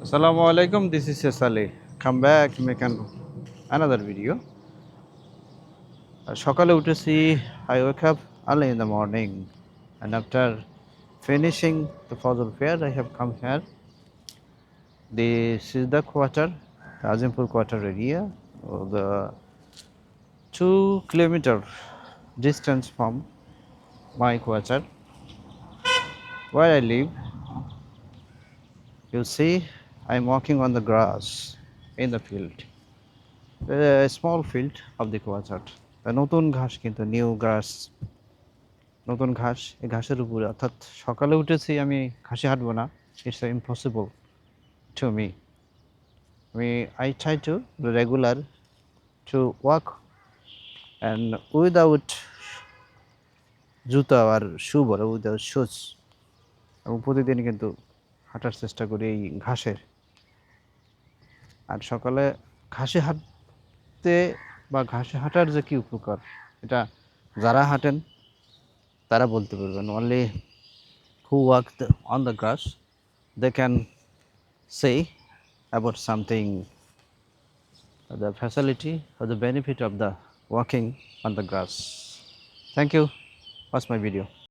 Assalamu alaikum, this is Saleh. Come back, make another video. সকালে উঠেছি, I wake up early in the morning, and after finishing the Fajr prayer, I have come here. This is the quarter, the Azimpur quarter area, the 2 kilometer distance from my quarter where I live. You see, I'm walking on the grass in the field, a small field of the quarter. নতুন ঘাস কিন্তু new গ্রাস, নতুন ঘাস। এই ঘাসের উপরে, অর্থাৎ সকালে উঠেছি আমি ঘাসে হাঁটবো না, it's impossible to me. I try to regular to walk and without জুতা আর শু বলে, উইদাউট শুজ। এবং প্রতিদিন কিন্তু হাঁটার চেষ্টা করি এই ঘাসের। আর সকালে ঘাসে হাঁটতে বা ঘাসে হাঁটার যে কি উপকার, এটা যারা হাঁটেন তারা বলতে পারবেন। Only who work on the grass, they can say about something, the facility or the benefit of the walking on the grass. Thank you. Watch my video.